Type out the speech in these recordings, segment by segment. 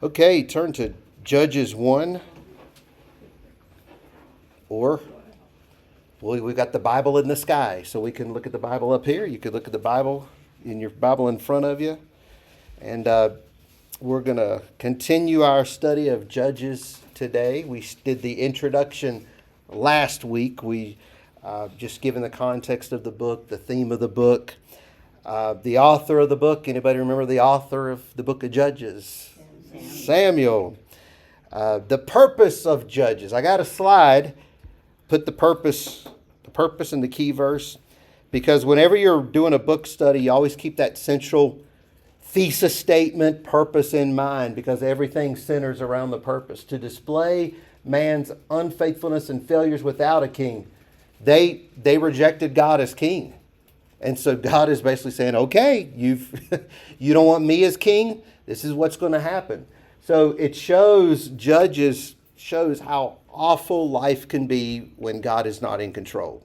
Okay, turn to Judges 1, or we've got the Bible in the sky, so we can look at the Bible up here. You could look at the Bible in your Bible in front of you. And we're going to continue our study of Judges today. We did the introduction last week. We just given the context of the book, the theme of the book, the author of the book. Anybody remember the author of the book of Judges? Samuel. The purpose of Judges. I got a slide. Put the purpose in the key verse, because whenever you're doing a book study, you always keep that central thesis statement, purpose in mind, because everything centers around the purpose. To display man's unfaithfulness and failures without a king. They rejected God as king. And so God is basically saying, okay, you don't want me as king? This is what's going to happen. So it Judges shows how awful life can be when God is not in control.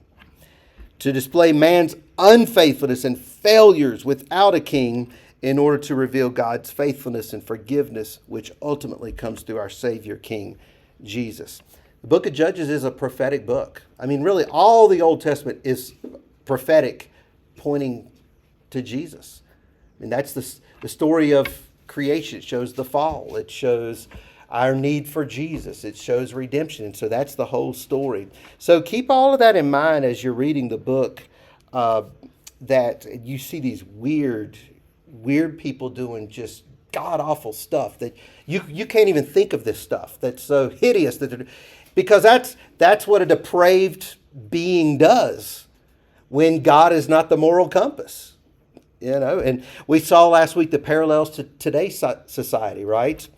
To display man's unfaithfulness and failures without a king in order to reveal God's faithfulness and forgiveness, which ultimately comes through our Savior, King Jesus. The book of Judges is a prophetic book. I mean, really, all the Old Testament is prophetic, pointing to Jesus. I mean, that's the story of creation. It shows the fall. It shows our need for Jesus. It shows redemption. And so that's the whole story. So keep all of that in mind as you're reading the book, that you see these weird people doing just god-awful stuff that you can't even think of this stuff that's so hideous because that's what a depraved being does when God is not the moral compass. And we saw last week the parallels to today's society, right?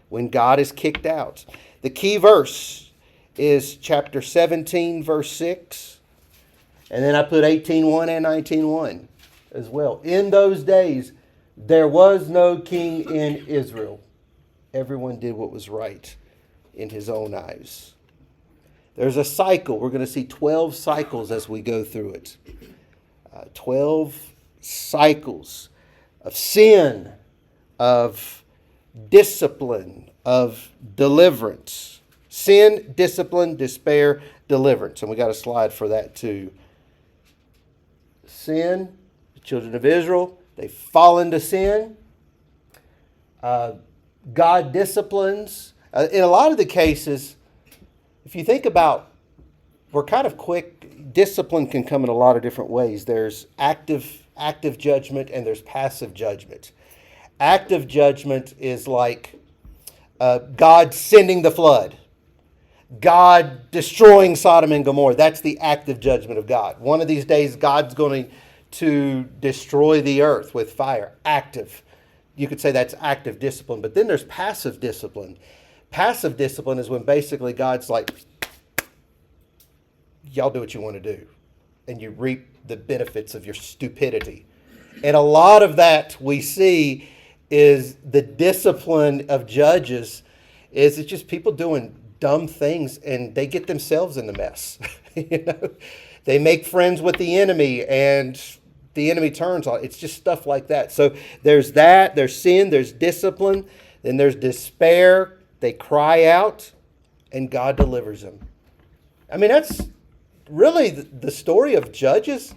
When God is kicked out. The key verse is chapter 17, verse 6. And then I put 18:1 and 19:1 as well. In those days, there was no king in Israel. Everyone did what was right in his own eyes. There's a cycle. We're going to see 12 cycles as we go through it. 12 cycles of sin, of discipline, of deliverance. Sin, discipline, despair, deliverance. And we got a slide for that too. Sin, the children of Israel, they fall into sin. God disciplines. In a lot of the cases, if you think about, we're kind of quick, discipline can come in a lot of different ways. There's active judgment and there's passive judgment. Active judgment is like God sending the flood, God destroying Sodom and Gomorrah. That's the active judgment of God. One of these days, God's going to destroy the earth with fire. Active. You could say that's active discipline. But then there's passive discipline. Passive discipline is when basically God's like, y'all do what you want to do. And you reap the benefits of your stupidity. And a lot of that we see is the discipline of judges is it's just people doing dumb things and they get themselves in the mess. They make friends with the enemy and the enemy turns on. It's just stuff like that. So there's that, there's sin, there's discipline, then there's despair. They cry out and God delivers them. I mean, that's really the story of Judges.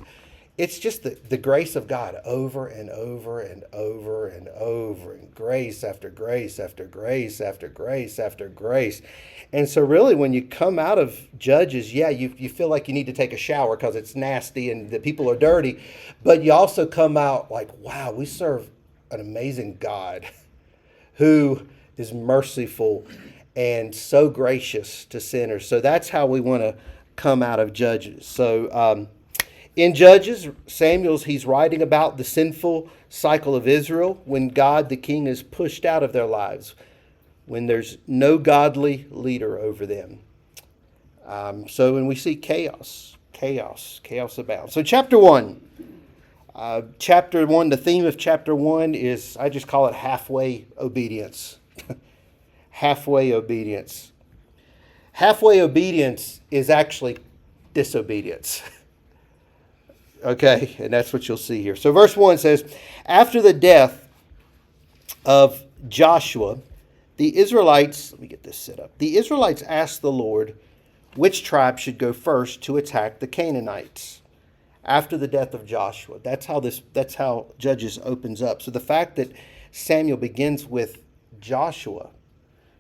It's just the grace of God over and over and over and over, and grace after grace after grace after grace after grace. And so really when you come out of Judges, you feel like you need to take a shower because it's nasty and the people are dirty. But you also come out like, wow, we serve an amazing God who is merciful and so gracious to sinners. So that's how we want to come out of Judges. So in Judges, he's writing about the sinful cycle of Israel when God, the king, is pushed out of their lives, when there's no godly leader over them. So when we see chaos abounds. So chapter 1, the theme of chapter 1 is, I just call it halfway obedience. Halfway obedience. Halfway obedience is actually disobedience. Okay, and that's what you'll see here. So verse 1 says, after the death of Joshua, The Israelites, let me get this set up. The Israelites asked the Lord which tribe should go first to attack the Canaanites after the death of Joshua. That's how Judges opens up. So the fact that Samuel begins with Joshua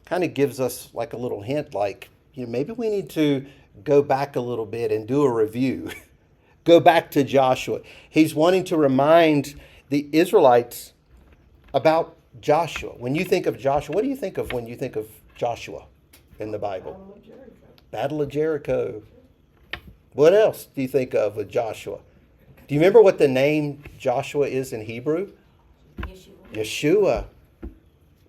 kind of gives us like a little hint, like, maybe we need to go back a little bit and do a review. Go back to Joshua. He's wanting to remind the Israelites about Joshua. When you think of Joshua, what do you think of when you think of Joshua in the Bible? Battle of Jericho. Battle of Jericho. What else do you think of with Joshua? Do you remember what the name Joshua is in Hebrew? Yeshua.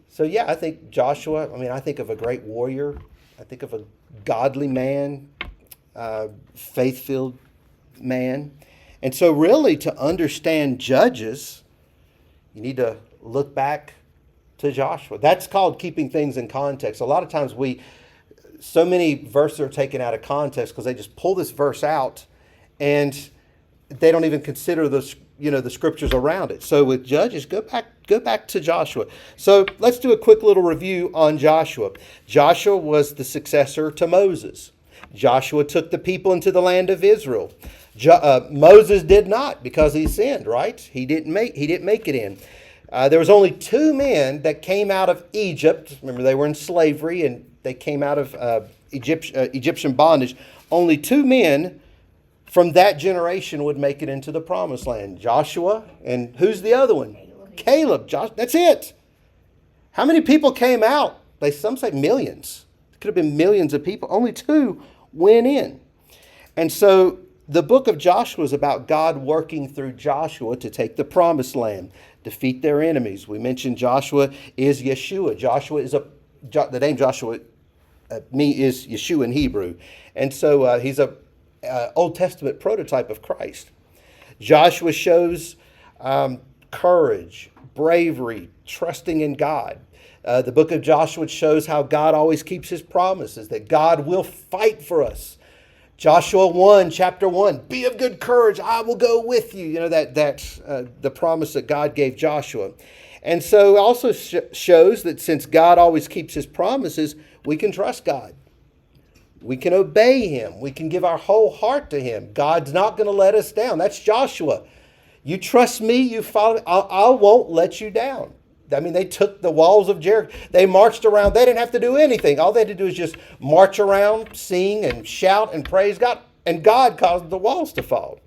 So yeah, I think Joshua, I think of a great warrior. I think of a godly man, faith-filled man. And so really to understand Judges, you need to look back to Joshua. That's called keeping things in context. A lot of times so many verses are taken out of context because they just pull this verse out and they don't even consider the scriptures around it. So with Judges, go back to Joshua. So let's do a quick little review on Joshua. Joshua was the successor to Moses. Joshua took the people into the land of Israel. Moses did not because he sinned, right? He didn't make it in. There was only 2 men that came out of Egypt. Remember, they were in slavery and they came out of Egyptian bondage. Only 2 men from that generation would make it into the promised land. Joshua, and who's the other one? Caleb. That's it. How many people came out? Some say millions. It could have been millions of people. Only 2 went in. And so the book of Joshua is about God working through Joshua to take the promised land, defeat their enemies. We mentioned Joshua is Yeshua. The name Joshua is Yeshua in Hebrew. And so he's a Old Testament prototype of Christ. Joshua shows courage, bravery, trusting in God. The book of Joshua shows how God always keeps his promises, that God will fight for us. Joshua 1, chapter 1, be of good courage, I will go with you. That's the promise that God gave Joshua. And so it also shows that since God always keeps his promises, we can trust God. We can obey him. We can give our whole heart to him. God's not going to let us down. That's Joshua. You trust me, you follow me, I won't let you down. They took the walls of Jericho. They marched around. They didn't have to do anything. All they had to do is just march around, sing and shout and praise God. And God caused the walls to fall.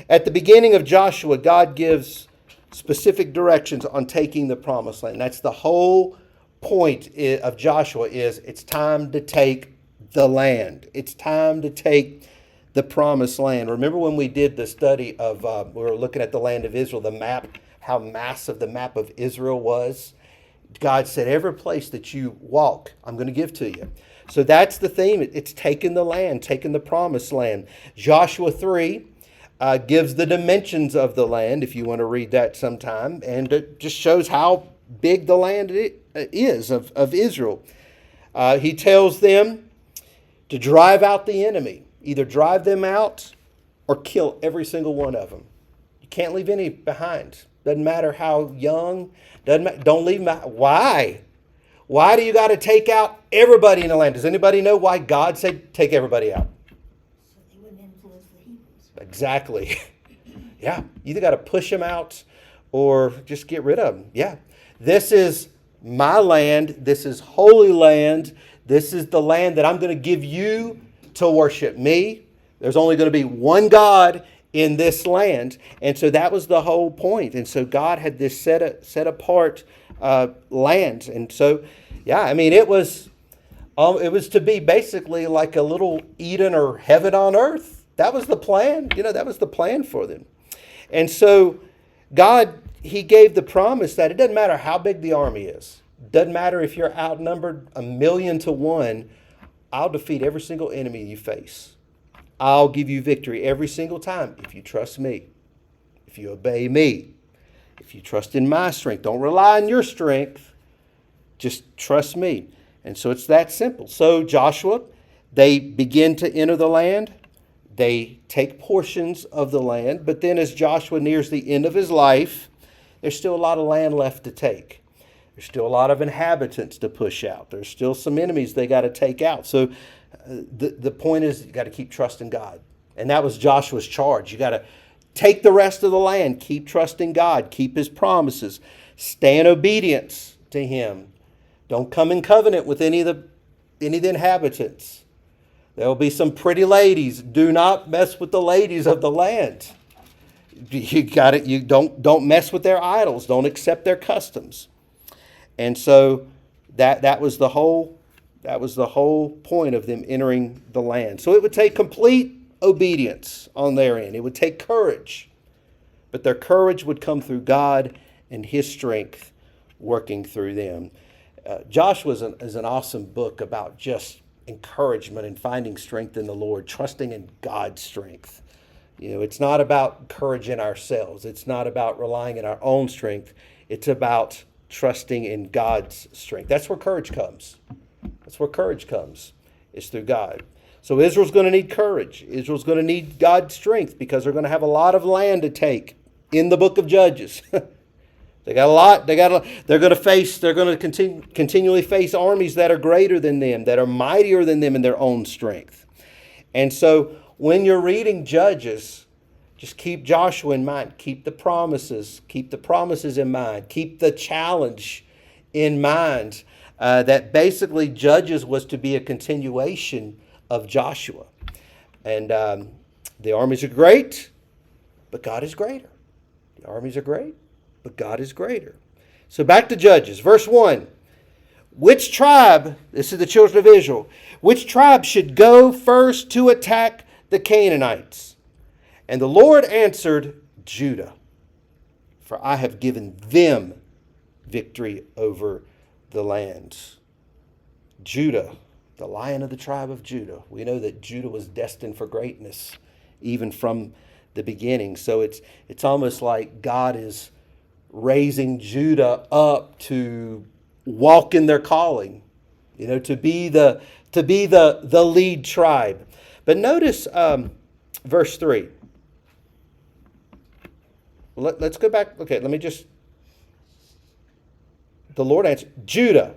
At the beginning of Joshua, God gives specific directions on taking the promised land. That's the whole point of Joshua is it's time to take the land. It's time to take the promised land. Remember when we did the study of, we were looking at the land of Israel, the map, how massive the map of Israel was? God said, every place that you walk, I'm going to give to you. So that's the theme. It's taking the land, taking the promised land. Joshua 3 gives the dimensions of the land, if you want to read that sometime, and it just shows how big the land is of Israel. He tells them to drive out the enemy, either drive them out or kill every single one of them. You can't leave any behind. Doesn't matter how young. Don't leave them. Why? Why do you got to take out everybody in the land? Does anybody know why God said take everybody out? So they wouldn't influence the Hebrews. Exactly. Yeah. You either got to push them out or just get rid of them. Yeah. This is my land. This is holy land. This is the land that I'm going to give you to worship me. There's only going to be one God in this land. And so that was the whole point. And so God had this set apart land. And so, yeah, it was to be basically like a little Eden or heaven on earth. That was the plan. That was the plan for them. And so God, he gave the promise that it doesn't matter how big the army is. Doesn't matter if you're outnumbered 1,000,000 to 1. I'll defeat every single enemy you face. I'll give you victory every single time if you trust me, if you obey me, if you trust in my strength. Don't rely on your strength. Just trust me. And so it's that simple. So Joshua, they begin to enter the land. They take portions of the land. But then as Joshua nears the end of his life, there's still a lot of land left to take. There's still a lot of inhabitants to push out. There's still some enemies they got to take out. So the point is, you got to keep trusting God. And that was Joshua's charge. You got to take the rest of the land. Keep trusting God. Keep his promises. Stay in obedience to him. Don't come in covenant with any of the inhabitants. There will be some pretty ladies. Do not mess with the ladies of the land. You got it. You don't mess with their idols. Don't accept their customs. And so that was the whole point of them entering the land. So it would take complete obedience on their end. It would take courage. But their courage would come through God and his strength working through them. Joshua is an awesome book about just encouragement and finding strength in the Lord, trusting in God's strength. It's not about courage in ourselves. It's not about relying on our own strength. It's about trusting in God's strength. That's where courage comes. That's where courage comes. It's through God. So Israel's going to need courage. Israel's going to need God's strength because they're going to have a lot of land to take in the book of Judges. They got a lot. They're going to continually face armies that are greater than them, that are mightier than them in their own strength. And so when you're reading Judges, just keep Joshua in mind. Keep the promises. Keep the promises in mind. Keep the challenge in mind that basically Judges was to be a continuation of Joshua. And the armies are great, but God is greater. The armies are great, but God is greater. So back to Judges, verse 1. Which tribe, this is the children of Israel, which tribe should go first to attack the Canaanites? And the Lord answered, Judah, for I have given them victory over the lands. Judah, the Lion of the tribe of Judah. We know that Judah was destined for greatness, even from the beginning. So it's almost like God is raising Judah up to walk in their calling, to be the lead tribe. But notice verse 3. Let's go back. Okay, let me just. The Lord answered, Judah,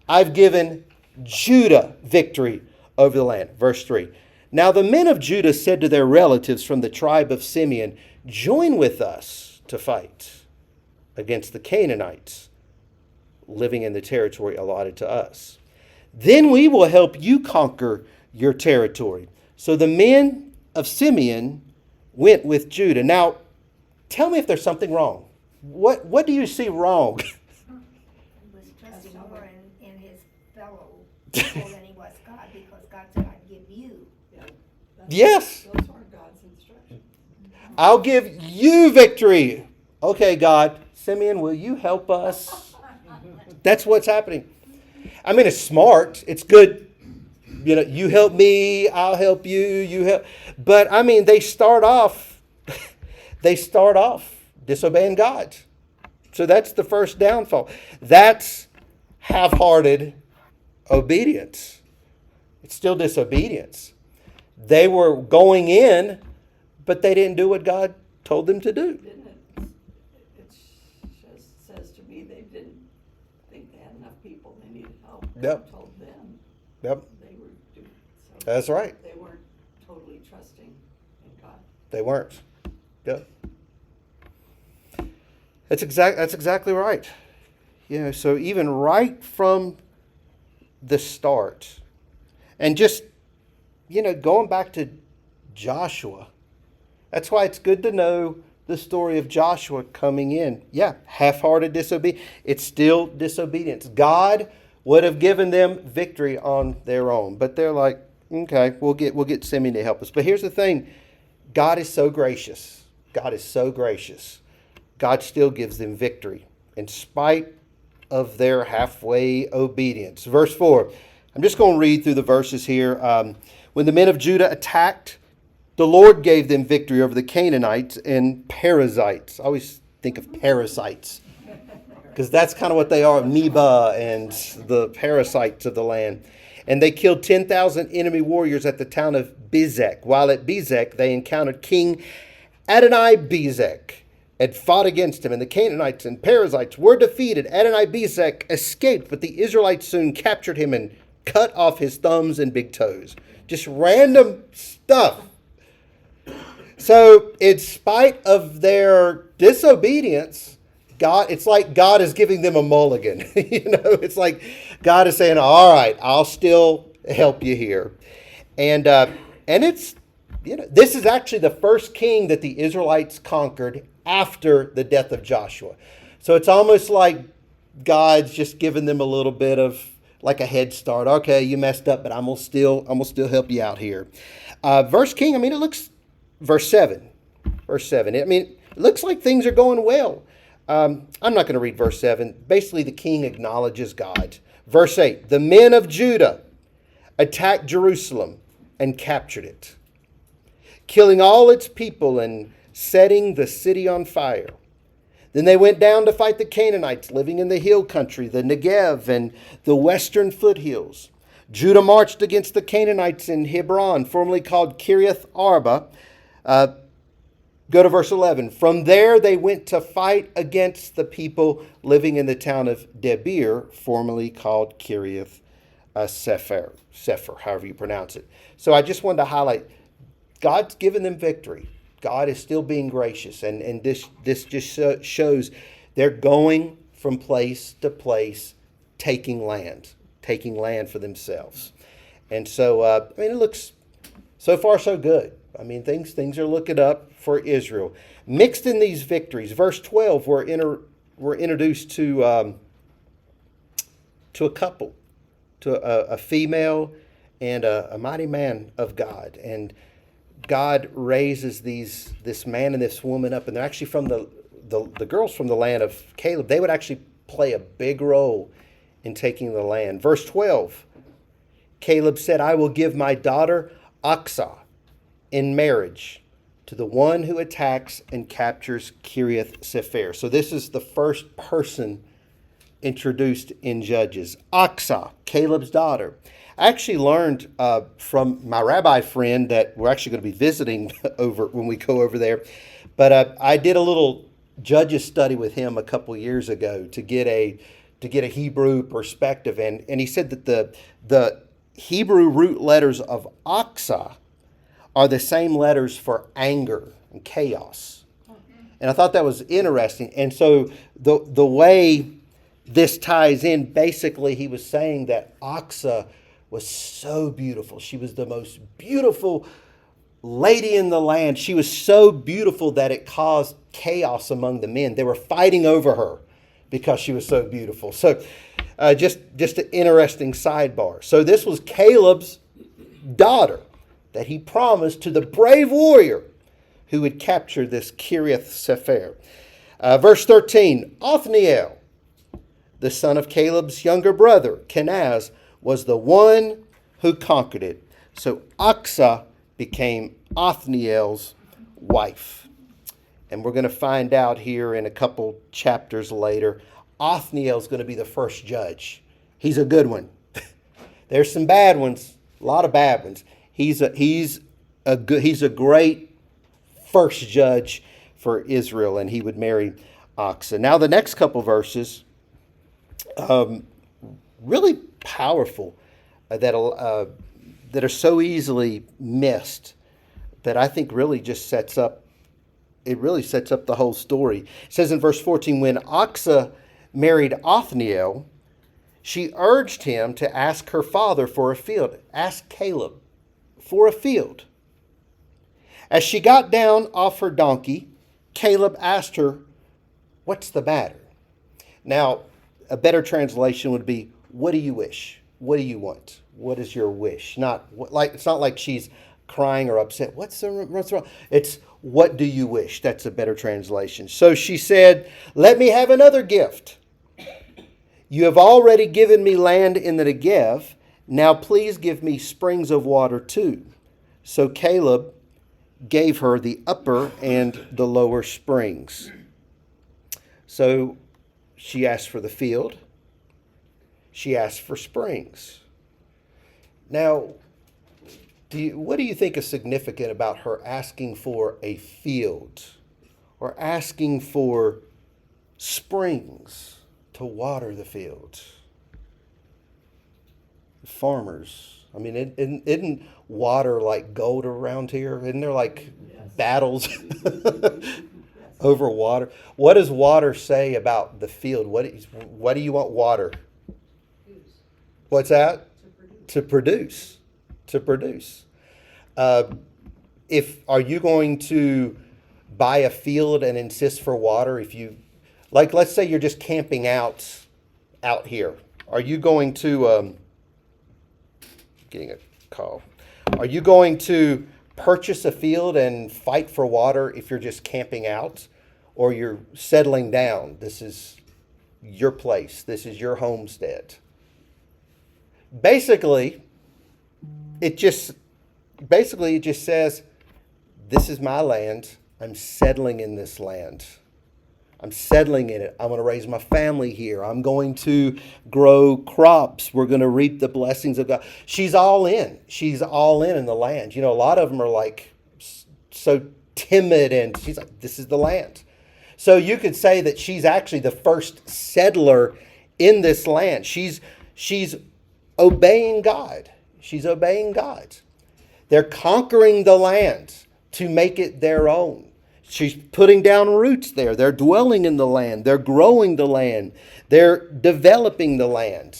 I've given Judah victory over the land. Verse 3. Now the men of Judah said to their relatives from the tribe of Simeon, join with us to fight against the Canaanites living in the territory allotted to us. Then we will help you conquer your territory. So the men of Simeon went with Judah. Now, tell me if there's something wrong. What do you see wrong? He was trusting more in his fellow people than he was God, because God said, I'd give you. Yes. Those are God's instructions. I'll give you victory. Okay, God. Simeon, will you help us? That's what's happening. I mean, it's smart. It's good. You help me, I'll help you, you help. But I mean, they start off disobeying God. So that's the first downfall. That's half-hearted obedience. It's still disobedience. They were going in, but they didn't do what God told them to do. Didn't it? It just says to me they didn't think they had enough people. They needed help. Yep. God told them Yep. they were doing. So That's right. They weren't totally trusting in God. They weren't. Yep. That's exactly right. So even right from the start, and just going back to Joshua, that's why it's good to know the story of Joshua coming in. Yeah, half-hearted disobedience. It's still disobedience. God would have given them victory on their own, but they're like, okay, we'll get Simeon to help us. But here's the thing: God is so gracious. God is so gracious. God still gives them victory in spite of their halfway obedience. Verse 4. I'm just going to read through the verses here. When the men of Judah attacked, the Lord gave them victory over the Canaanites and Perizzites. I always think of parasites because that's kind of what they are, amoeba and the parasites of the land. And they killed 10,000 enemy warriors at the town of Bezek. While at Bezek, they encountered King Adonai-Bezek had fought against him, and the Canaanites and Perizzites were defeated. Adonai-Bezek escaped, but the Israelites soon captured him and cut off his thumbs and big toes. Just random stuff. So, in spite of their disobedience, it's like God is giving them a mulligan. It's like God is saying, all right, I'll still help you here. And it's, this is actually the first king that the Israelites conquered after the death of Joshua. So it's almost like God's just giving them a little bit of like a head start. Okay, you messed up, but I'm gonna still help you out here. Verse 7. Verse 7. It looks like things are going well. I'm not going to read verse 7. Basically, the king acknowledges God. Verse 8. The men of Judah attacked Jerusalem and captured it, killing all its people and setting the city on fire. Then they went down to fight the Canaanites living in the hill country, the Negev and the western foothills. Judah marched against the Canaanites in Hebron, formerly called Kiriath Arba. Go to verse 11. From there they went to fight against the people living in the town of Debir, formerly called Kiriath Sefer, however you pronounce it. So I just wanted to highlight, God's given them victory. God is still being gracious. And this just shows they're going from place to place, taking land for themselves. And so, it looks, so far so good. Things are looking up for Israel. Mixed in these victories, verse 12, we're introduced to a couple, to a female and a mighty man of God. And God raises this man and this woman up, and they're actually from the girls from the land of Caleb. They would actually play a big role in taking the land. Verse 12, Caleb said, I will give my daughter Aksah in marriage to the one who attacks and captures Kiriath Sefer. So this is the first person introduced in Judges. Aksah, Caleb's daughter. I actually learned from my rabbi friend that we're actually going to be visiting over when we go over there. But I did a little Judges study with him a couple years ago to get a Hebrew perspective, and he said that the Hebrew root letters of Aksah are the same letters for anger and chaos. And I thought that was interesting. And so the way this ties in, basically he was saying that Aksah was so beautiful. She was the most beautiful lady in the land. She was so beautiful that it caused chaos among the men. They were fighting over her because she was so beautiful. So just an interesting sidebar. So this was Caleb's daughter that he promised to the brave warrior who would capture this Kiriath Sefer. Verse 13, Othniel, the son of Caleb's younger brother, Kenaz, was the one who conquered it. So Aksah became Othniel's wife. And we're going to find out here in a couple chapters later, Othniel's going to be the first judge. He's a good one. There's some bad ones, a lot of bad ones. He's a great first judge for Israel, and he would marry Aksah. Now the next couple verses, really powerful, that are so easily missed, that I think really just sets up the whole story. It says in verse 14, when Aksah married Othniel, she urged him to ask her father for a field. Ask Caleb for a field. As she got down off her donkey, Caleb asked her, what's the matter? Now, a better translation would be, what do you wish? What do you want? What is your wish? It's not like she's crying or upset. What's wrong? It's, what do you wish? That's a better translation. So she said, let me have another gift. You have already given me land in the Negev. Now please give me springs of water too. So Caleb gave her the upper and the lower springs. So she asked for the field. She asked for springs. Now, what do you think is significant about her asking for a field or asking for springs to water the fields. Farmers, I mean, isn't water like gold around here? Isn't there like battles over water? What does water say about the field? What do you want water? What's that? To produce. To produce. Are you going to buy a field and insist for water? If you, like, let's say you're just camping out here. Are you going to, getting a call. Are you going to purchase a field and fight for water if you're just camping out? Or you're settling down? This is your place. This is your homestead. Basically, it just says, this is my land. I'm settling in this land. I'm settling in it. I'm going to raise my family here. I'm going to grow crops. We're going to reap the blessings of God. She's all in. She's all in the land. You know, a lot of them are like so timid, and she's like, this is the land. So you could say that she's actually the first settler in this land. She's obeying God. She's obeying God. They're conquering the land to make it their own. She's putting down roots there. They're dwelling in the land. They're growing the land. They're developing the land.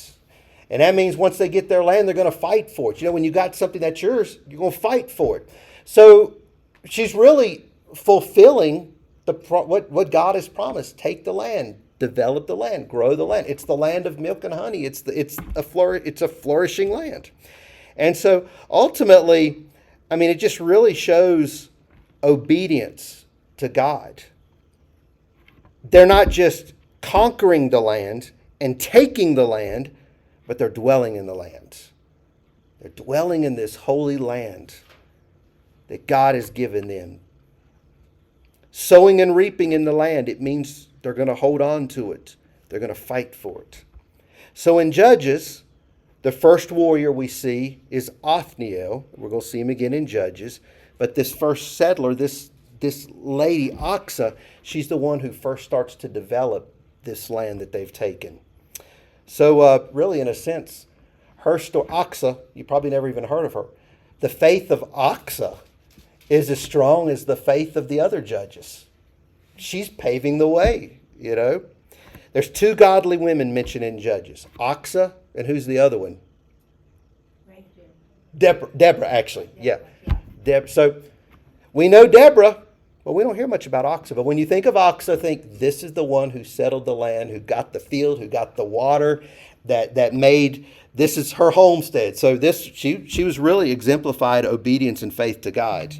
And that means once they get their land, they're going to fight for it. You know, when you got something that's yours, you're going to fight for it. So she's really fulfilling what God has promised. Take the land, develop the land, grow the land. It's the land of milk and honey. It's a flourishing land. And so ultimately, I mean, it just really shows obedience to God. They're not just conquering the land and taking the land, but they're dwelling in the land. They're dwelling in this holy land that God has given them. Sowing and reaping in the land, it means they're going to hold on to it. They're going to fight for it. So in Judges, the first warrior we see is Othniel. We're going to see him again in Judges. But this first settler, this lady, Oxa, she's the one who first starts to develop this land that they've taken. So really, in a sense, her story, Oxa, you probably never even heard of her. The faith of Oxa is as strong as the faith of the other judges. She's paving the way, you know. There's two godly women mentioned in Judges. Oxa, and who's the other one? Deborah, actually. Yeah. So we know Deborah. Well, we don't hear much about Oxa. But when you think of Oxa, think this is the one who settled the land, who got the field, who got the water, that made, this is her homestead. So she was really exemplified obedience and faith to God.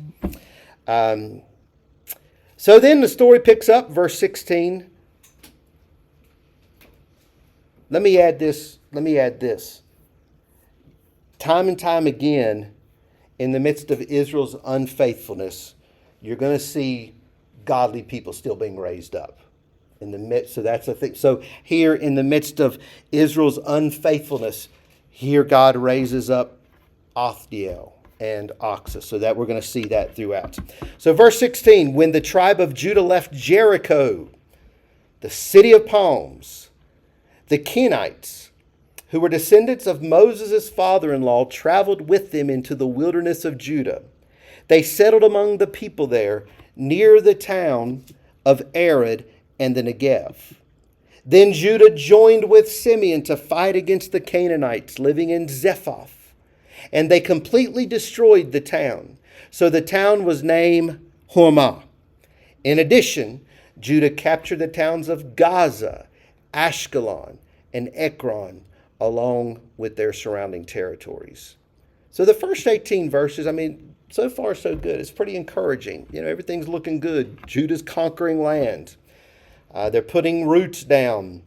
So then the story picks up, verse 16. Let me add this. Time and time again, in the midst of Israel's unfaithfulness, you're going to see godly people still being raised up. In the midst, so that's the thing. So here, in the midst of Israel's unfaithfulness, here God raises up Othniel and Oxa. So that we're going to see that throughout. So verse 16, when the tribe of Judah left Jericho, the city of palms, the Kenites, who were descendants of Moses' father-in-law, traveled with them into the wilderness of Judah. They settled among the people there, near the town of Arad and the Negev. Then Judah joined with Simeon to fight against the Canaanites living in Zephath, and they completely destroyed the town. So the town was named Hormah. In addition, Judah captured the towns of Gaza, Ashkelon, and Ekron, along with their surrounding territories. So the first 18 verses, I mean, so far so good. It's pretty encouraging. You know, everything's looking good. Judah's conquering land. They're putting roots down.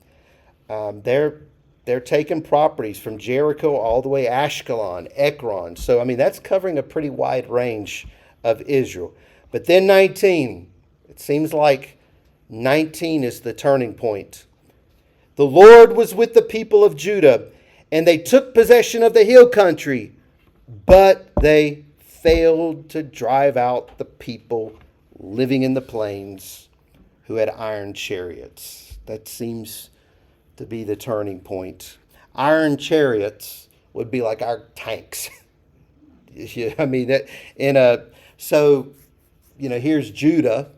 They're taking properties from Jericho all the way Ashkelon, Ekron. So, I mean, that's covering a pretty wide range of Israel. But then 19, it seems like 19 is the turning point. The Lord was with the people of Judah, and they took possession of the hill country, but they failed to drive out the people living in the plains. who had iron chariots. That seems to be the turning point. Iron chariots would be like our tanks. I mean, here's Judah.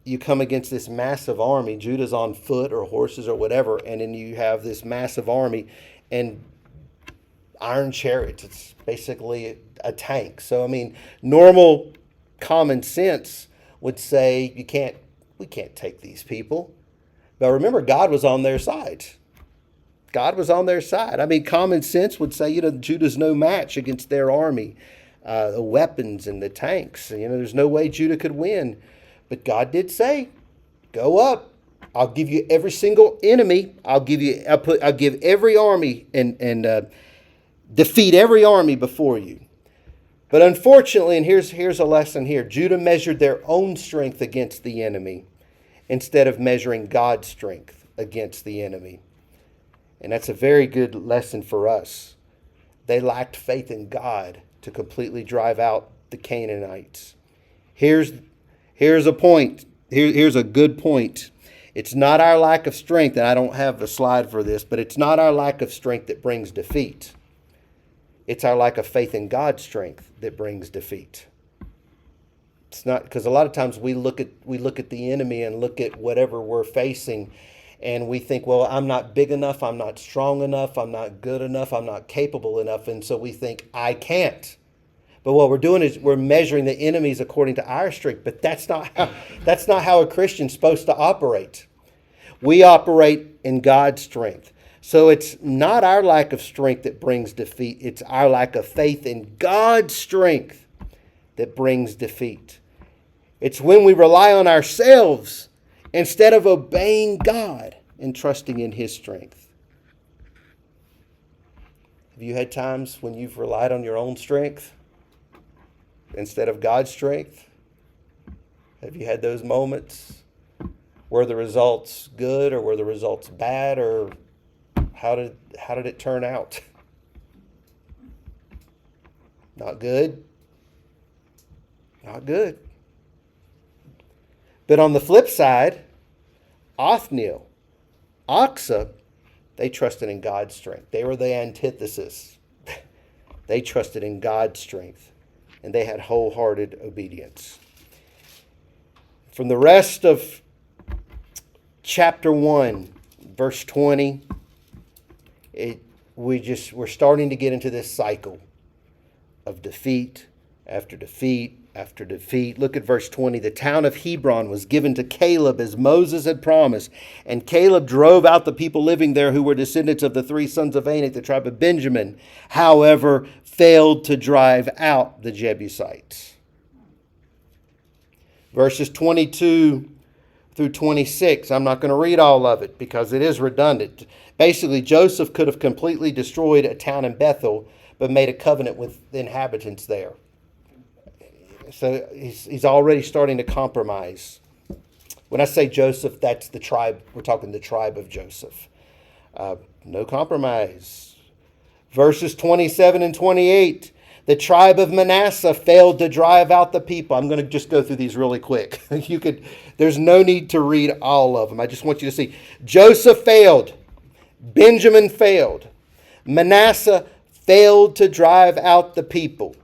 You come against this massive army. Judah's on foot or horses or whatever, and then you have this massive army and iron chariots. It's basically a tank. So, I mean, normal common sense would say we can't take these people. But remember, God was on their side. God was on their side. I mean, common sense would say, Judah's no match against their army, the weapons and the tanks. There's no way Judah could win. But God did say, go up. I'll give you every single enemy. I'll give every army and defeat every army before you. But unfortunately, and here's a lesson here, Judah measured their own strength against the enemy instead of measuring God's strength against the enemy. And that's a very good lesson for us. They lacked faith in God to completely drive out the Canaanites. Here's a point. Here's a good point. It's not our lack of strength, and I don't have a slide for this, but it's not our lack of strength that brings defeat. It's our lack of faith in God's strength that brings defeat. It's not, because a lot of times we look at the enemy and look at whatever we're facing, and we think, well, I'm not big enough, I'm not strong enough, I'm not good enough, I'm not capable enough, and so we think, I can't. But what we're doing is we're measuring the enemies according to our strength. But that's not how a Christian's supposed to operate. We operate in God's strength. So it's not our lack of strength that brings defeat. It's our lack of faith in God's strength that brings defeat. It's when we rely on ourselves instead of obeying God and trusting in His strength. Have you had times when you've relied on your own strength instead of God's strength? Have you had those moments? Were the results good or were the results bad, or how did it turn out? Not good. Not good. But on the flip side, Othniel, Asa, they trusted in God's strength. They were the antithesis. They trusted in God's strength, and they had wholehearted obedience. From the rest of chapter 1, verse 20, we're starting to get into this cycle of defeat after defeat after defeat. Look at verse 20. The town of Hebron was given to Caleb as Moses had promised, and Caleb drove out the people living there who were descendants of the three sons of Anak, the tribe of Benjamin, however, failed to drive out the Jebusites. Verses 22 through 26. I'm not going to read all of it because it is redundant. Basically, Joseph could have completely destroyed a town in Bethel, but made a covenant with the inhabitants there. So he's already starting to compromise. When I say Joseph, that's the tribe. We're talking the tribe of Joseph. No compromise. Verses 27 and 28. The tribe of Manasseh failed to drive out the people. I'm going to just go through these really quick. There's no need to read all of them. I just want you to see. Joseph failed. Benjamin failed. Manasseh failed to drive out the people.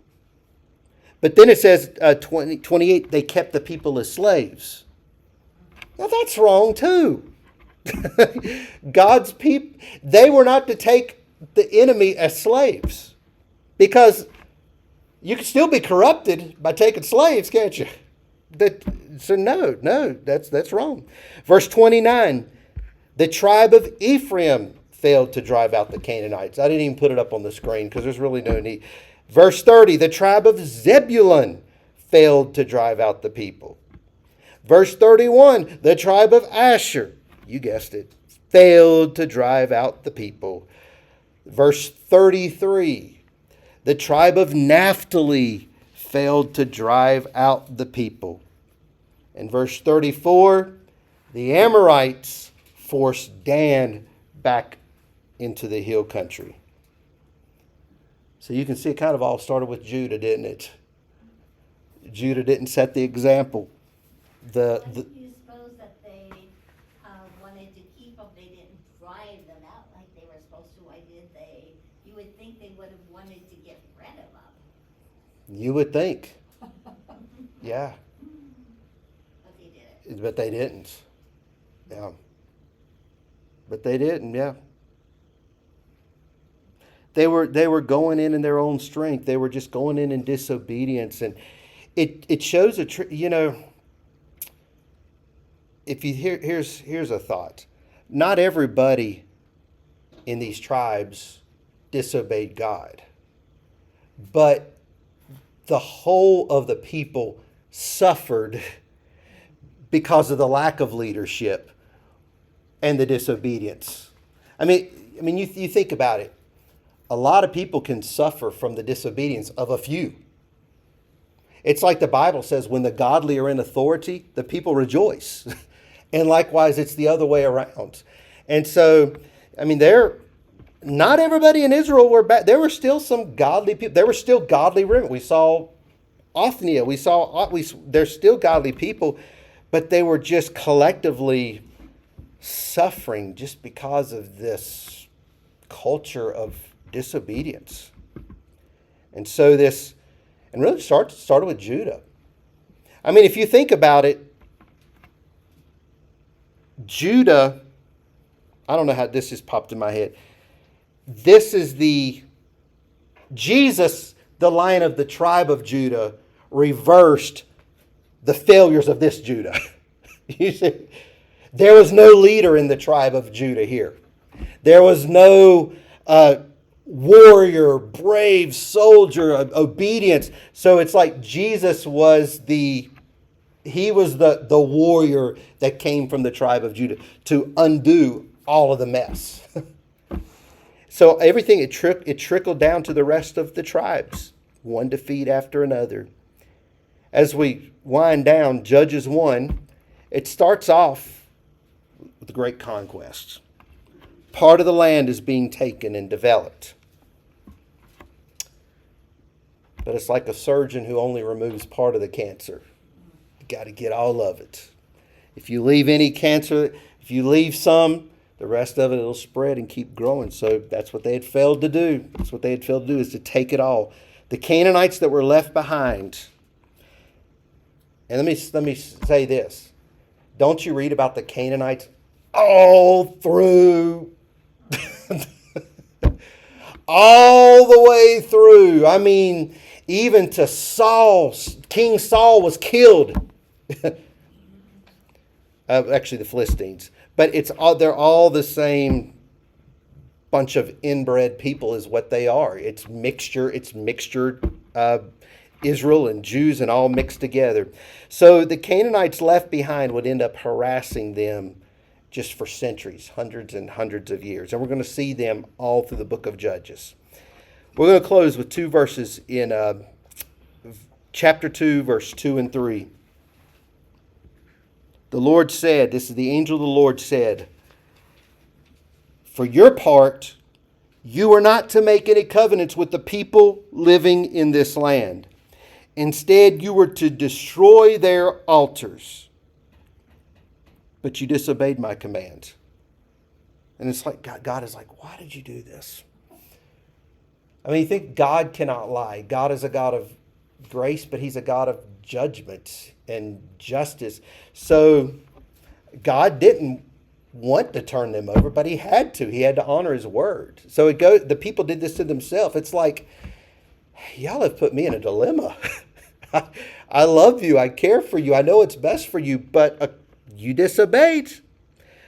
But then it says, 28, they kept the people as slaves. Now that's wrong too. God's people, they were not to take the enemy as slaves. Because you can still be corrupted by taking slaves, can't you? No, that's wrong. Verse 29, the tribe of Ephraim failed to drive out the Canaanites. I didn't even put it up on the screen because there's really no need. Verse 30, the tribe of Zebulun failed to drive out the people. Verse 31, the tribe of Asher, you guessed it, failed to drive out the people. Verse 33, the tribe of Naphtali failed to drive out the people. In verse 34, the Amorites forced Dan back into the hill country. So you can see it kind of all started with Judah, didn't it? Judah didn't set the example. How do you suppose did they? You would think they would have wanted to get rid of them, You would think. Yeah. but they didn't. But they didn't. Yeah. But they didn't, yeah. They were going in their own strength. They were just going in disobedience. And it shows if you here's a thought. Not everybody in these tribes disobeyed God. But the whole of the people suffered because of the lack of leadership and the disobedience. I mean, you think about it. A lot of people can suffer from the disobedience of a few. It's like the Bible says, when the godly are in authority, the people rejoice. And likewise, it's the other way around. And so, I mean, not everybody in Israel were bad. There were still some godly people. There were still godly remnant. We saw Othniel. There's still godly people, but they were just collectively suffering just because of this culture of disobedience. And so and really started with Judah. I mean, if you think about it, Judah, I don't know how this just popped in my head. This is Jesus, the Lion of the tribe of Judah, reversed the failures of this Judah. You see, there was no leader in the tribe of Judah here. There was no warrior, brave soldier, obedience. So it's like Jesus was the warrior that came from the tribe of Judah to undo all of the mess. So everything, it trickled down to the rest of the tribes, one defeat after another. As we wind down, Judges 1, it starts off with the great conquest. Part of the land is being taken and developed. But it's like a surgeon who only removes part of the cancer. You got to get all of it. If you leave any cancer, if you leave some, the rest of it'll spread and keep growing. So that's what they had failed to do. That's what they had failed to do, is to take it all. The Canaanites that were left behind. And let me say this. Don't you read about the Canaanites all through all the way through? I mean, even to Saul, King Saul was killed. Actually, the Philistines. But they're all the same bunch of inbred people is what they are. It's mixture Israel and Jews and all mixed together. So the Canaanites left behind would end up harassing them just for centuries, hundreds and hundreds of years. And we're going to see them all through the book of Judges. We're going to close with two verses in chapter 2, verse 2 and 3. The Lord said, this is the angel of the Lord said, "For your part, you are not to make any covenants with the people living in this land. Instead, you were to destroy their altars. But you disobeyed my command." And it's like, God is like, why did you do this? I mean, you think God cannot lie. God is a God of grace, but he's a God of judgment and justice. So God didn't want to turn them over, but he had to. He had to honor his word. So the people did this to themselves. It's like, y'all have put me in a dilemma. I love you. I care for you. I know it's best for you, but you disobeyed.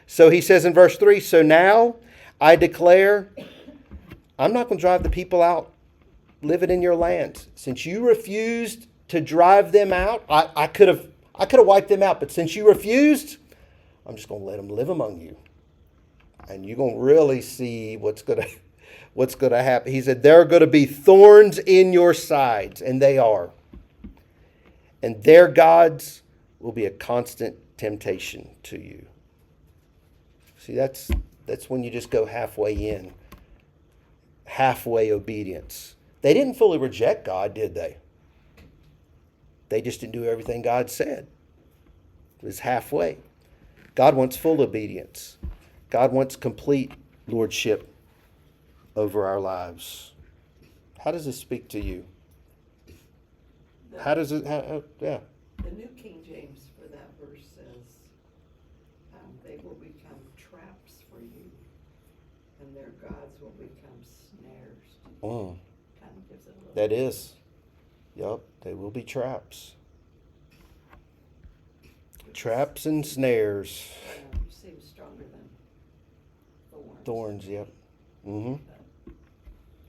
So he says in verse 3, "So now I declare, I'm not going to drive the people out living in your land. Since you refused to drive them out, I could have wiped them out, but since you refused, I'm just going to let them live among you. And you're going to really see what's going to happen." He said, "There are going to be thorns in your sides," and they are. "And their gods will be a constant temptation to you." See, that's when you just go halfway in. Halfway obedience. They didn't fully reject God, did they? They just didn't do everything God said. It was halfway. God wants full obedience. God wants complete lordship. over our lives. How does this speak to you? The- How does it, yeah. The New King James for that verse says, they will become traps for you, and their gods will become snares to you. Mm, Kind of gives it a little. that is. Yup, they will be traps. Traps and snares. Seems stronger than thorns. Thorns, yep. Mm-hmm. But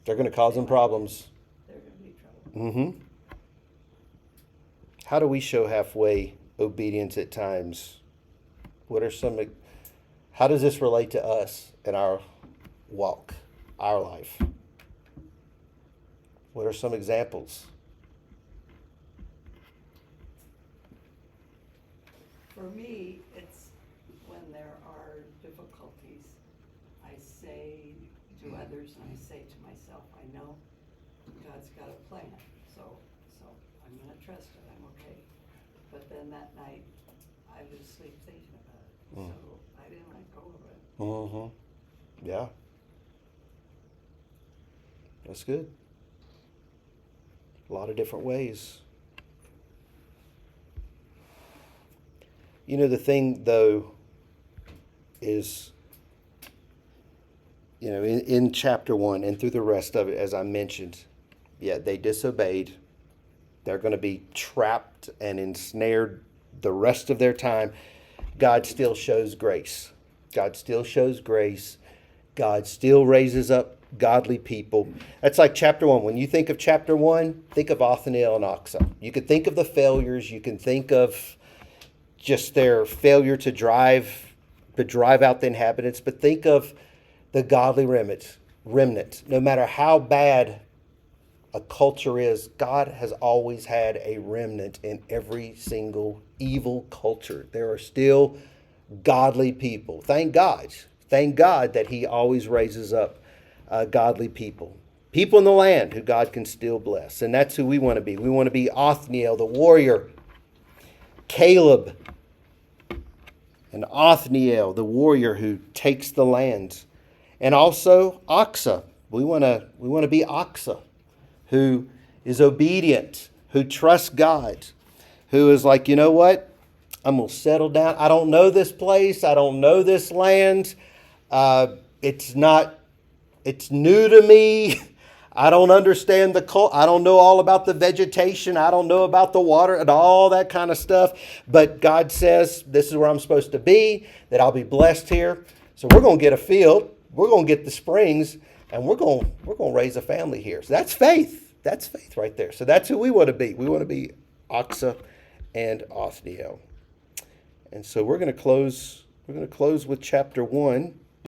They're going to cause them problems. they're gonna be trouble. Mm-hmm. How do we show halfway obedience at times? What are some, how does this relate to us in our walk, our life? What are some examples? For me, it's when there are difficulties, I say to others and I say to myself, I know God's got a plan, so I'm gonna trust it, I'm okay. But then that night, I was asleep thinking about it, so I didn't let go of it. Mm-hmm. Yeah. That's good. A lot of different ways. You know, the thing, though, is, you know, in chapter 1 and through the rest of it, as I mentioned, yeah, they disobeyed. They're going to be trapped and ensnared the rest of their time. God still shows grace. God still shows grace. God still raises up godly people. That's like chapter 1. When you think of chapter 1, think of Othniel and Oxa. You could think of the failures. You can think of just their failure to drive out the inhabitants, but think of the godly remnant. No matter how bad a culture is, God has always had a remnant in every single evil culture. There are still godly people. Thank God. Thank God that He always raises up godly people. People in the land who God can still bless. And that's who we want to be. We want to be Othniel, the warrior. Caleb and Othniel, the warrior who takes the land. And also Oxa. We want to be Oxa, who is obedient, who trusts God, who is like, you know what? I'm going to settle down. I don't know this place. I don't know this land. It's new to me. I don't understand the cult. I don't know all about the vegetation. I don't know about the water and all that kind of stuff. But God says this is where I'm supposed to be, that I'll be blessed here. So we're going to get a field. We're going to get the springs, and we're going to raise a family here. So that's faith. That's faith right there. So that's who we want to be. We want to be Oxa and Othniel. And so we're going to close with chapter 1.